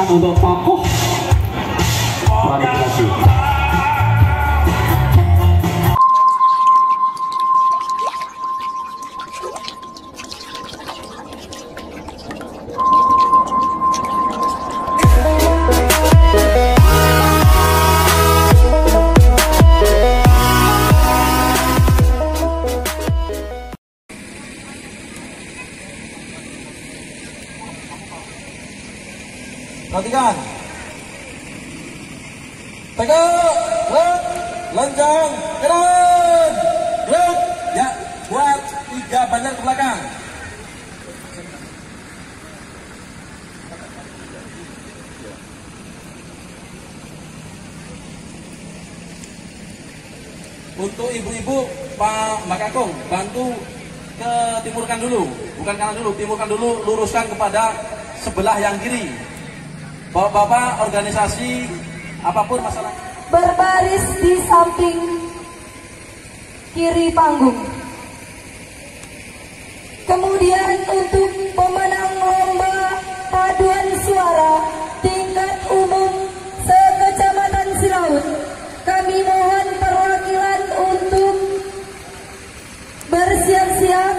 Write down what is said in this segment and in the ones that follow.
untuk tokoh transmigrasi. Perhatikan. Tegak, lenjang, gerak, gerak. Ya, buat 3 banyak ke belakang. Untuk ibu-ibu, Pak Kakung, bantu ke timurkan dulu, bukan kanan dulu, timurkan dulu, luruskan kepada sebelah yang kiri. Bapak-bapak organisasi apapun masalah berbaris di samping kiri panggung. Kemudian untuk pemenang lomba paduan suara tingkat umum se-Kecamatan Silaut, kami mohon perwakilan untuk bersiap-siap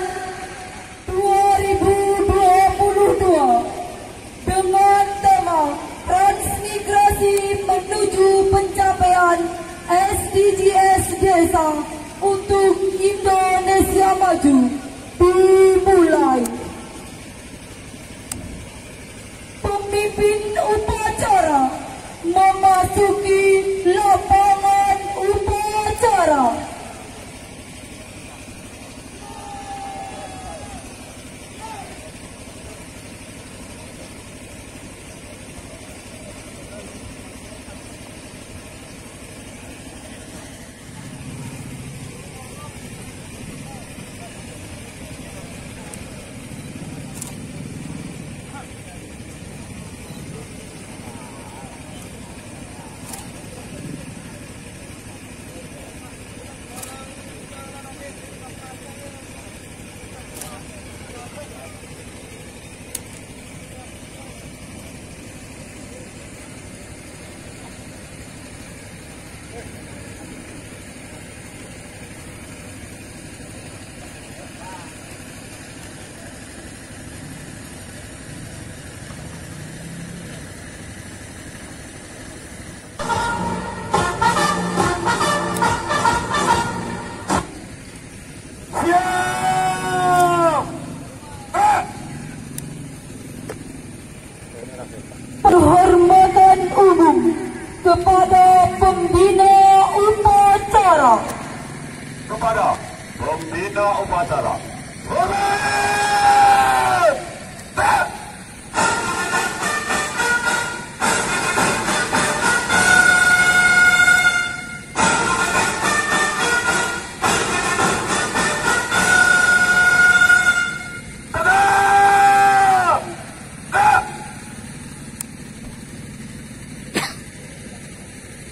2022 dengan tema transmigrasi menuju pencapaian SDGs Desa untuk Indonesia Maju dimulai. Pemimpin upacara memasuki lapangan upacara. Penghormatan umum kepada pembina upacara. Kepada pembina upacara.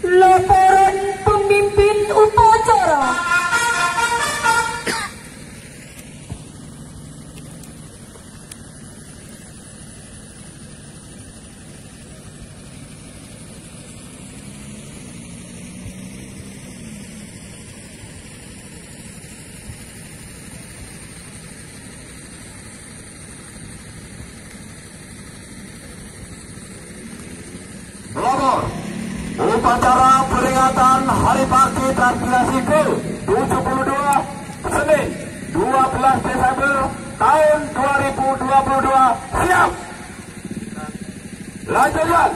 Laporan pemimpin upacara. Pelopor upacara peringatan Hari Bakti Transmigrasi ke-72 Senin 12 Desember tahun 2022 siap. Lanjutkan.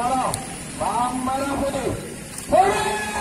Suara Bang Merah Putih. Fire!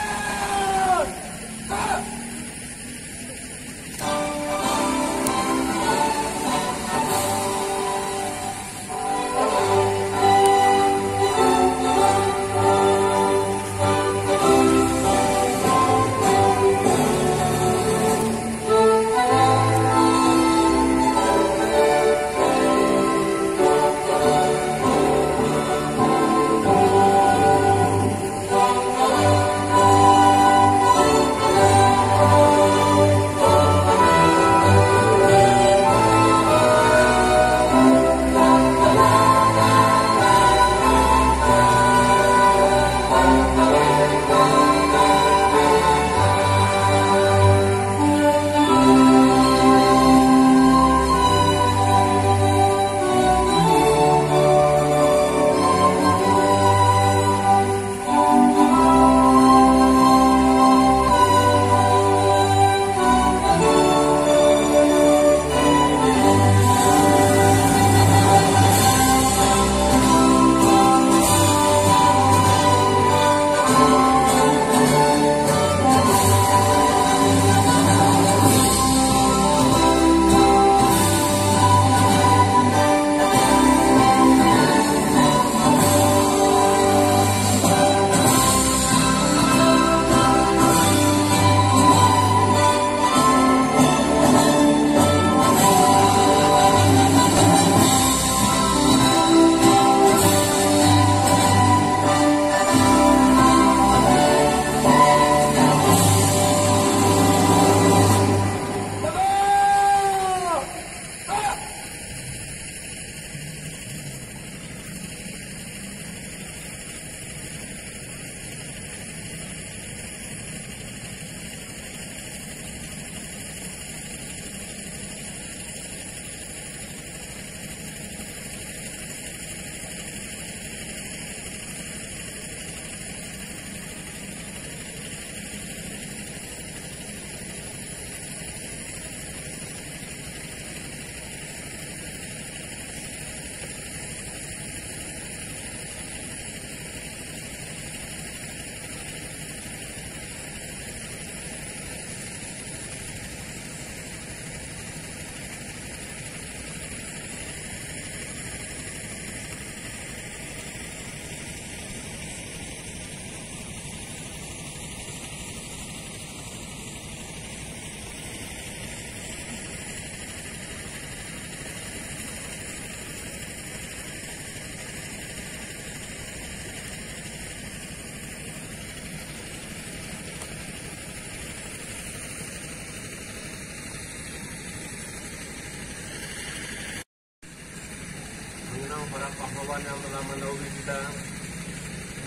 Para pahlawan yang telah mendahului kita,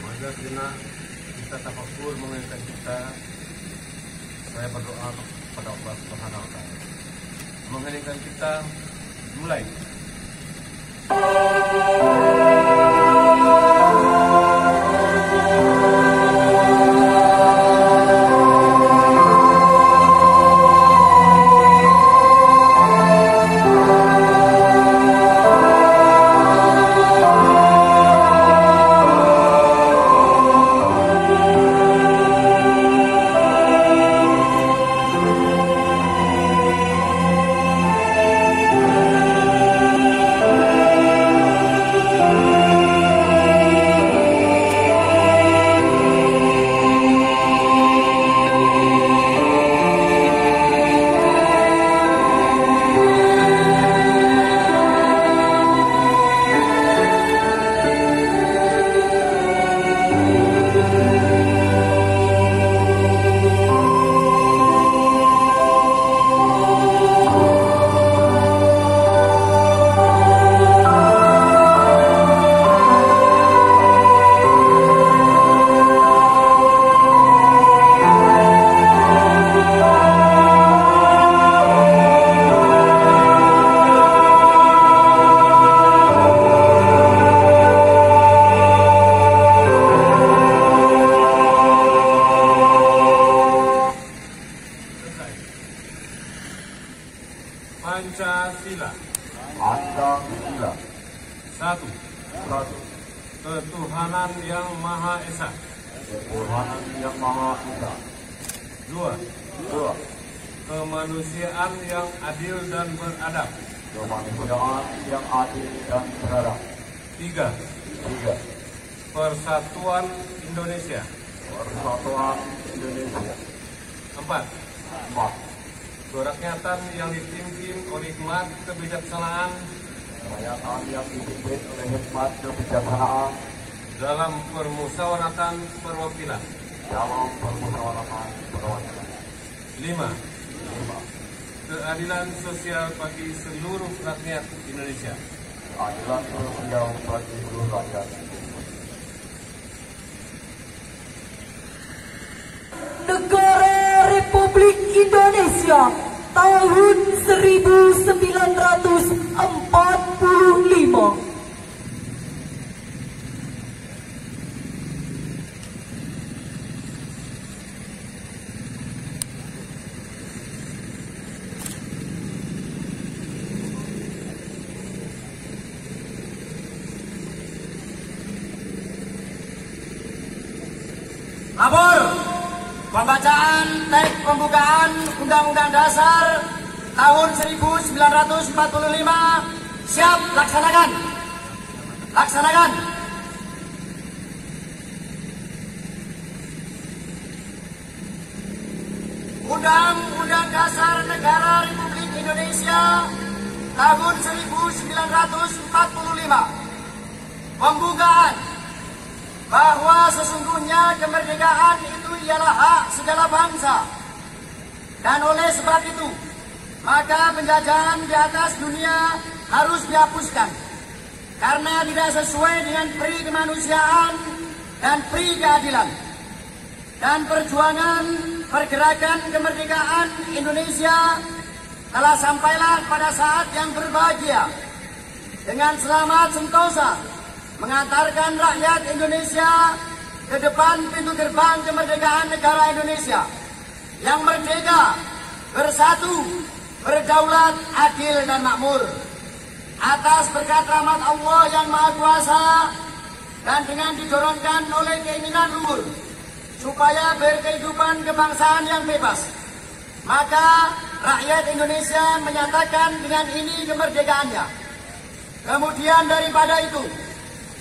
maka kena kita tafakur mengenai kita. Saya berdoa kepada Allah Subhanahu wa Ta'ala mengenai kita mulai. Pancasila. Satu. ketuhanan yang Maha Esa. ketuhanan yang Maha Esa. 2. Kemanusiaan yang adil dan beradab. Kemanusiaan yang adil dan beradab. 3. 3. Persatuan Indonesia. Persatuan Indonesia. 4. 4. Kerakyatan yang dipimpin oleh hikmat kebijaksanaan Kerakyatan yang dipimpin oleh hikmat kebijaksanaan dalam permusyawaratan perwakilan. dalam permusyawaratan perwakilan. 5. 5. Keadilan sosial bagi seluruh rakyat Indonesia. Keadilan sosial bagi seluruh rakyat. Negara Republik Indonesia tahun 1945. Labor pembacaan teks pembukaan Undang-Undang Dasar tahun 1945 siap laksanakan. Laksanakan. Undang-Undang Dasar Negara Republik Indonesia tahun 1945. Pembukaan bahwa sesungguhnya kemerdekaan itu ialah hak segala bangsa. Dan oleh sebab itu, maka penjajahan di atas dunia harus dihapuskan. Karena tidak sesuai dengan peri kemanusiaan dan peri keadilan. Dan perjuangan pergerakan kemerdekaan Indonesia telah sampailah pada saat yang berbahagia. Dengan selamat sentosa mengantarkan rakyat Indonesia ke depan pintu gerbang kemerdekaan negara Indonesia yang merdeka, bersatu, berdaulat, adil dan makmur. Atas berkat rahmat Allah yang Maha Kuasa dan dengan didorongkan oleh keinginan luhur supaya berkehidupan kebangsaan yang bebas, maka rakyat Indonesia menyatakan dengan ini kemerdekaannya. Kemudian daripada itu,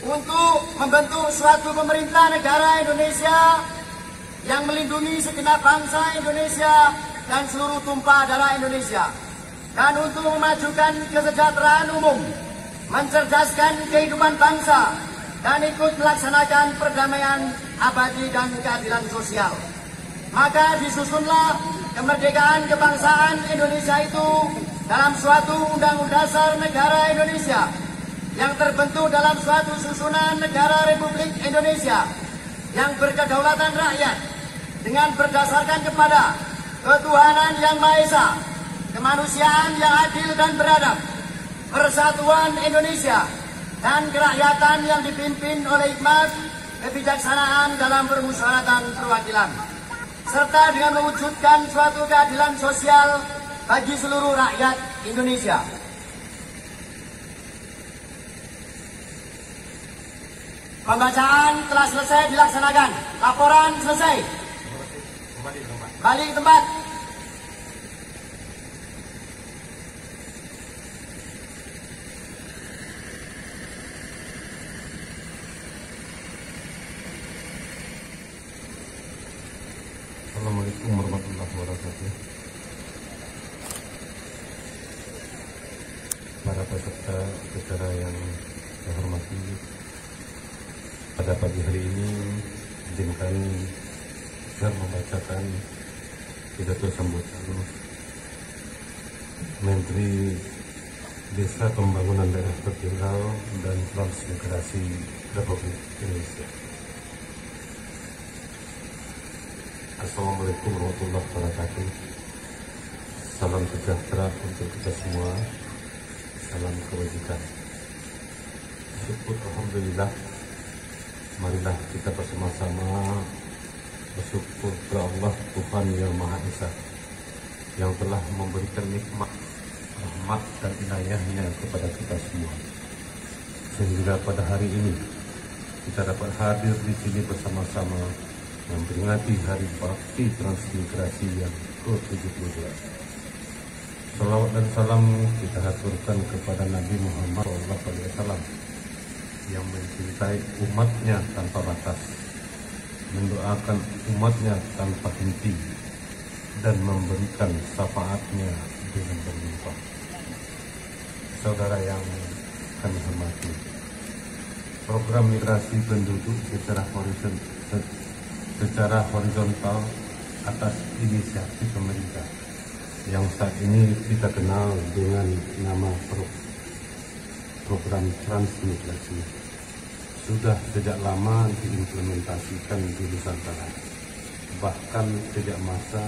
untuk membentuk suatu pemerintah negara Indonesia yang melindungi segenap bangsa Indonesia dan seluruh tumpah darah Indonesia, dan untuk memajukan kesejahteraan umum, mencerdaskan kehidupan bangsa, dan ikut melaksanakan perdamaian abadi dan keadilan sosial. Maka disusunlah kemerdekaan kebangsaan Indonesia itu dalam suatu Undang-Undang Dasar Negara Indonesia yang terbentuk dalam suatu susunan negara Republik Indonesia yang berkedaulatan rakyat dengan berdasarkan kepada ketuhanan yang Maha Esa, kemanusiaan yang adil dan beradab, persatuan Indonesia, dan kerakyatan yang dipimpin oleh hikmat kebijaksanaan dalam permusyawaratan perwakilan, serta dengan mewujudkan suatu keadilan sosial bagi seluruh rakyat Indonesia. Pembacaan telah selesai dilaksanakan. Laporan selesai. Balik ke tempat. Assalamualaikum warahmatullahi wabarakatuh. Para peserta acara yang saya hormati, pada pagi hari ini izinkan saya membacakan pidato sambutan Menteri Desa Pembangunan Daerah Tertinggal dan Transmigrasi Republik Indonesia. Assalamualaikum warahmatullahi wabarakatuh. Salam sejahtera untuk kita semua. Salam kebajikan. Syukur alhamdulillah. Marilah kita bersama-sama bersyukur kepada Allah Tuhan yang Maha Esa yang telah memberikan nikmat, rahmat dan inayahnya kepada kita semua, sehingga pada hari ini kita dapat hadir di sini bersama-sama memperingati Hari Bakti Transmigrasi yang ke-72. Salawat dan salam kita haturkan kepada Nabi Muhammad SAW yang mencintai umatnya tanpa batas, mendoakan umatnya tanpa henti, dan memberikan syafaatnya dengan berlimpah. Saudara yang kami hormati, program migrasi penduduk secara horizontal atas inisiatif pemerintah yang saat ini kita kenal dengan nama program transmigrasi sudah sejak lama diimplementasikan di Nusantara, bahkan sejak masa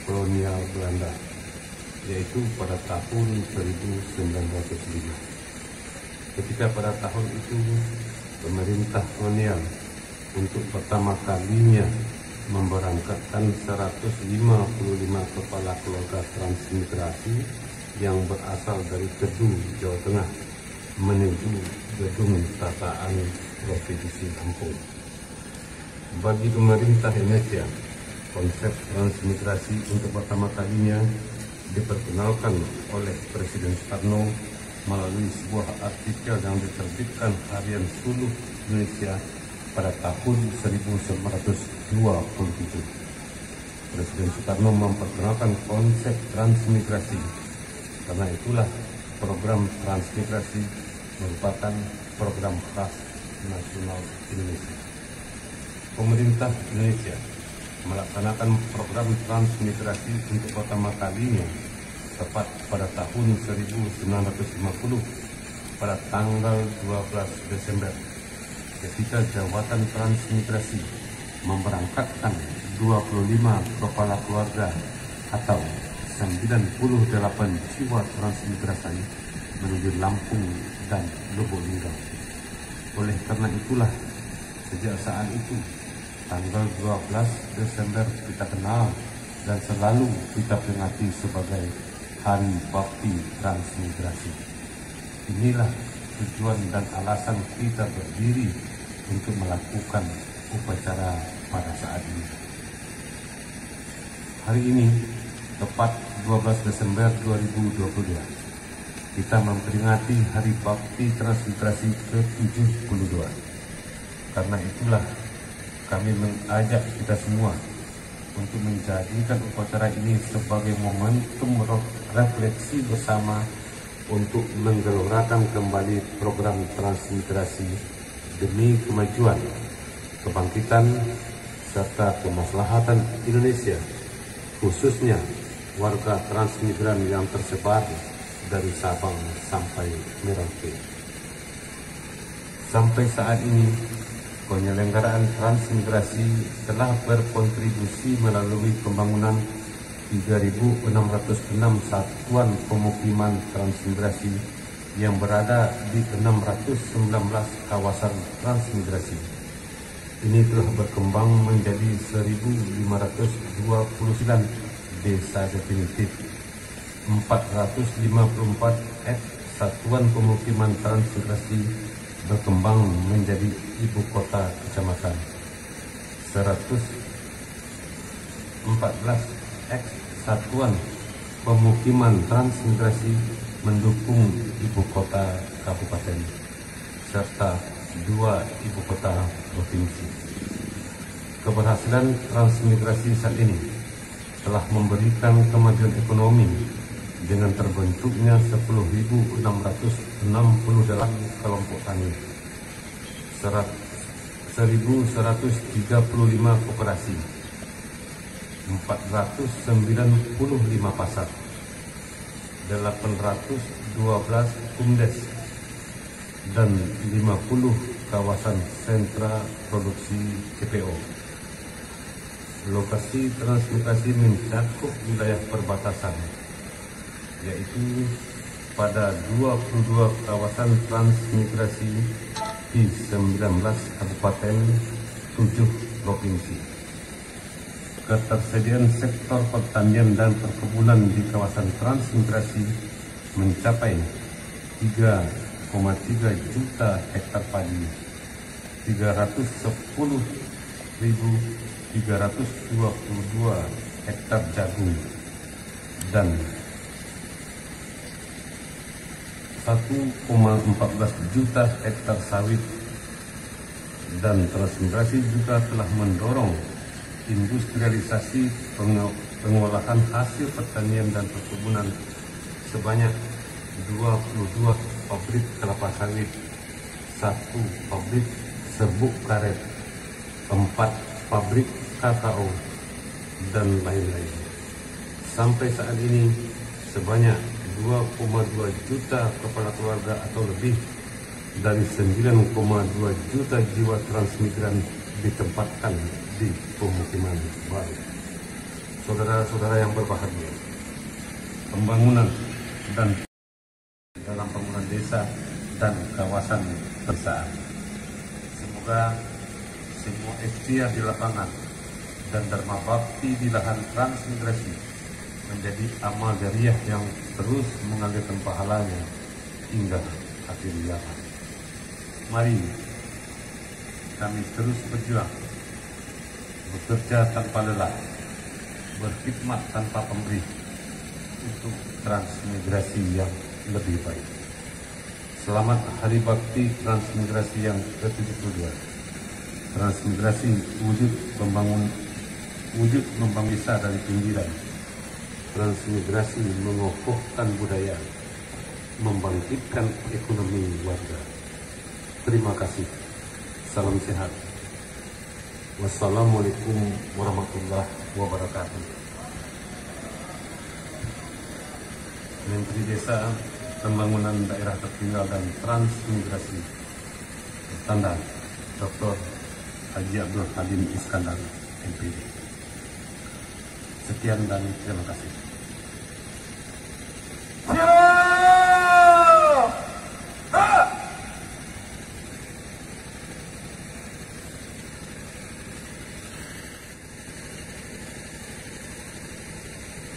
kolonial Belanda, yaitu pada tahun 1905. Ketika pada tahun itu pemerintah kolonial untuk pertama kalinya memberangkatkan 155 kepala keluarga transmigrasi yang berasal dari Kedu, Jawa Tengah menuju Gedung Tataan Provinsi Lampung. Bagi pemerintah Indonesia, konsep transmigrasi untuk pertama kalinya diperkenalkan oleh Presiden Soekarno melalui sebuah artikel yang diterbitkan Harian Suluh Indonesia pada tahun 1927. Presiden Soekarno memperkenalkan konsep transmigrasi. Karena itulah program transmigrasi merupakan program khas nasional Indonesia. Pemerintah Indonesia melaksanakan program transmigrasi untuk pertama kalinya tepat pada tahun 1950 pada tanggal 12 Desember ketika Jabatan Transmigrasi memberangkatkan 25 kepala keluarga atau 98 jiwa transmigrasi menuju Lampung dan Lubuk Linggau. Oleh karena itulah sejak saat itu tanggal 12 Desember kita kenal dan selalu kita peringati sebagai Hari Bakti Transmigrasi. Inilah tujuan dan alasan kita berdiri untuk melakukan upacara pada saat ini. Hari ini, tepat 12 Desember 2022, kita memperingati Hari Bakti Transmigrasi ke-72. Karena itulah kami mengajak kita semua untuk menjadikan upacara ini sebagai momentum refleksi bersama untuk menggelorakan kembali program transmigrasi demi kemajuan, kebangkitan, serta kemaslahatan Indonesia, khususnya warga transmigran yang tersebar dari Sabang sampai Merauke. Sampai saat ini, penyelenggaraan transmigrasi telah berkontribusi melalui pembangunan 3.606 satuan pemukiman transmigrasi yang berada di 619 kawasan transmigrasi. Ini telah berkembang menjadi 1.529 desa definitif, 454 satuan pemukiman transmigrasi berkembang menjadi ibu kota kecamatan, 114 satuan pemukiman transmigrasi mendukung ibu kota kabupaten, serta 2 ibu kota provinsi. Keberhasilan transmigrasi saat ini telah memberikan kemajuan ekonomi dengan terbentuknya 10.668 kelompok tani, 1.135 koperasi, 495 pasar, 812 kumdes, dan 50 kawasan sentra produksi CPO. Lokasi transmigrasi mencakup wilayah perbatasan, yaitu pada 22 kawasan transmigrasi di 19 kabupaten, 7 provinsi. Ketersediaan sektor pertanian dan perkebunan di kawasan transmigrasi mencapai 3,3 juta hektar padi, 310.322 hektar jagung dan 1,14 juta hektar sawit. Dan transmigrasi juga telah mendorong industrialisasi pengolahan hasil pertanian dan perkebunan sebanyak 22 pabrik kelapa sawit, 1 pabrik serbuk karet, 4 pabrik kakao, dan lain-lain. Sampai saat ini sebanyak 2,2 juta kepala keluarga atau lebih dari 9,2 juta jiwa transmigran ditempatkan di pemukiman baru. Saudara-saudara yang berbahagia, pembangunan dan dalam pembangunan desa dan kawasan pedesaan. Semoga semua ikhtiar di lapangan dan dharma bakti di lahan transmigrasi menjadi amal jariah yang terus mengalirkan pahalanya hingga akhir zaman. Mari kami terus berjuang, bekerja tanpa lelah, berkhidmat tanpa pamrih untuk transmigrasi yang lebih baik. Selamat Hari Bakti Transmigrasi yang ke-72. Transmigrasi wujud membangun desa dari pinggiran. Transmigrasi mengokohkan budaya, membangkitkan ekonomi warga. Terima kasih. Salam sehat. Wassalamualaikum warahmatullahi wabarakatuh. Menteri Desa, Pembangunan Daerah Tertinggal dan Transmigrasi, Tanda Dr. Haji Abdul Halim Iskandar, MPD. Sekian dan terima kasih.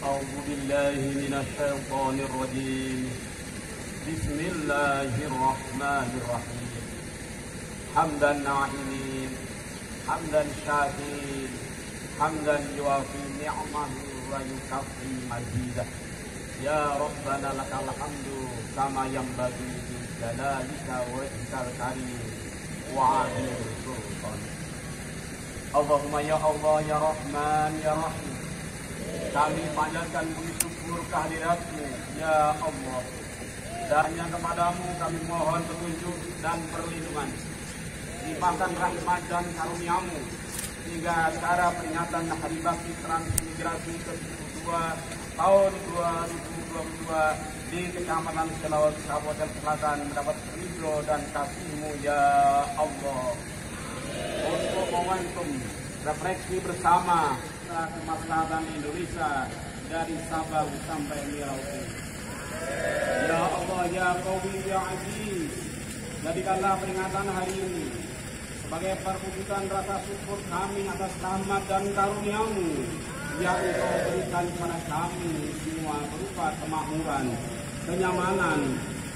أعوذ بالله من الشيطان الرجيم. بسم الله الرحمن الرحيم. حمدا ناعمين حمدا شاكرين حمدا يوافي نعمه ويكفي مزيده. يا ربنا لك الحمد كما ينبغي لجلالك ووجهك الكريم وعظيم سلطانك. اللهم يا الله يا رحمن يا رحيم, kami panjatkan puji syukur kehadirat-Mu, ya Allah. Dan yang kepadamu kami mohon petunjuk dan perlindungan, limpahkan rahmat dan karunia-Mu hingga acara peringatan Hari Bakti Transmigrasi ke-72 tahun 2022 di Kecamatan Sulawesi Kabupaten Selatan mendapat ridho dan kasih-Mu, ya Allah. Untuk momentum refleksi bersama kemaslahatan Indonesia dari Sabang sampai Merauke. Ya Allah, ya Qawi, ya Aziz, jadikanlah peringatan hari ini sebagai perwujudan rasa syukur kami atas rahmat dan karunia-Mu yang Engkau berikan kepada kami semua berupa kemakmuran, kenyamanan,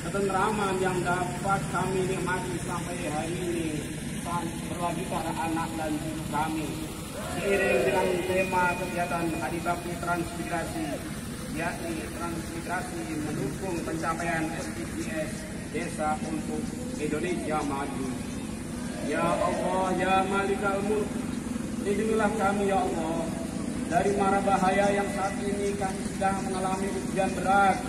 ketenteraman yang dapat kami nikmati sampai hari ini berlagi para anak dan cucu kami. Seiring dengan tema kegiatan Hari Bakti Transmigrasi, yakni transmigrasi mendukung pencapaian SDGs Desa untuk Indonesia Maju. Ya Allah, ya Malikal Mulk, lindungilah kami ya Allah dari mara bahaya yang saat ini kami sedang mengalami ujian berat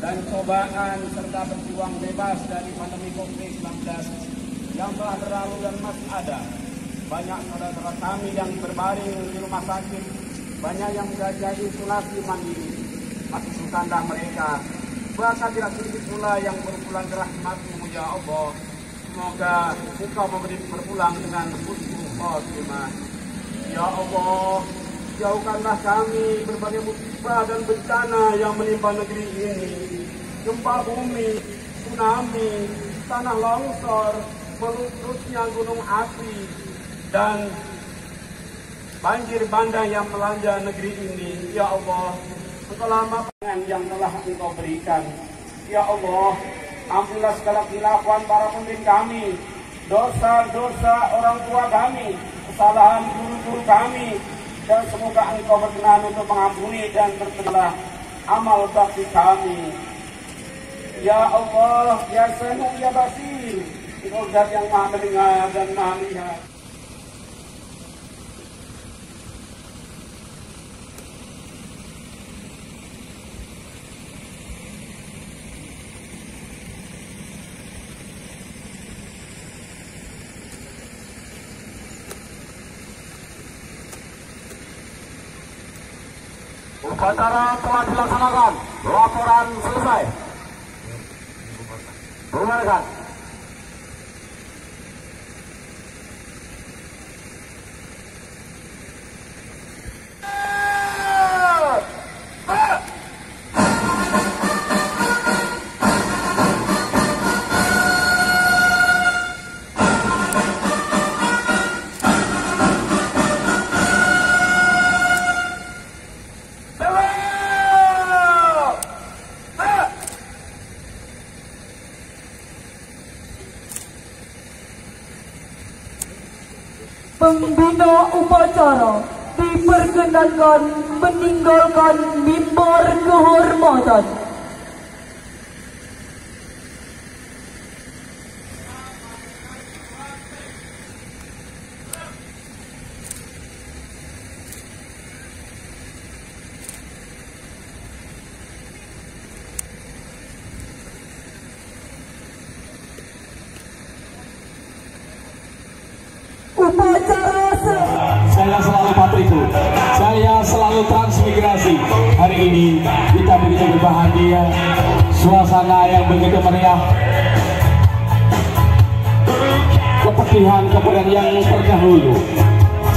dan cobaan serta berjuang bebas dari pandemi COVID-19 yang telah berlalu dan masih ada. Banyak saudara-saudara kami yang berbaring di rumah sakit, banyak yang menjadi isolasi mandiri. Masih sukanda mereka, bahkan tidak sedikit pula yang berpulang ke rahmat-Mu ya Allah. Semoga Engkau memberi berpulang dengan husnul khotimah. Ya Allah, jauhkanlah kami berbagai musibah dan bencana yang menimpa negeri ini. Gempa bumi, tsunami, tanah longsor, meletusnya gunung api, dan banjir bandang yang melanda negeri ini. Ya Allah, segala maafkan yang telah Engkau berikan. Ya Allah, ampunilah segala khilafan para pemimpin kami dosa-dosa orang tua kami, kesalahan guru-guru kami, dan semoga Engkau berkenan untuk mengampuni dan berterimalah amal bakti kami. Ya Allah, Ya Sami'u Ya Basir, Engkau Zat yang Maha mendengar dan Maha melihat. Upacara telah dilaksanakan. Laporan selesai. Dengarkan. Pembina upacara diperkenankan meninggalkan mimbar kehormatan. Saya selalu patriku, saya selalu transmigrasi. Hari ini kita begitu berbahagia, suasana yang begitu meriah, kepedihan yang terdahulu,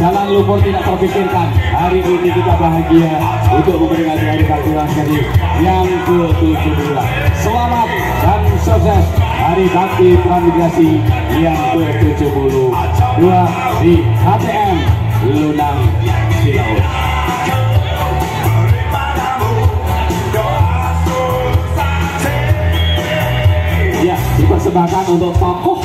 jalan lumpur tidak terpikirkan. Hari ini kita bahagia untuk memperingati Hari Bakti Transmigrasi yang ke-17. Selamat dan sukses Hari Bakti Transmigrasi yang ke-72 di HTM Lunang Silaut. Ya, dipersembahkan untuk tokoh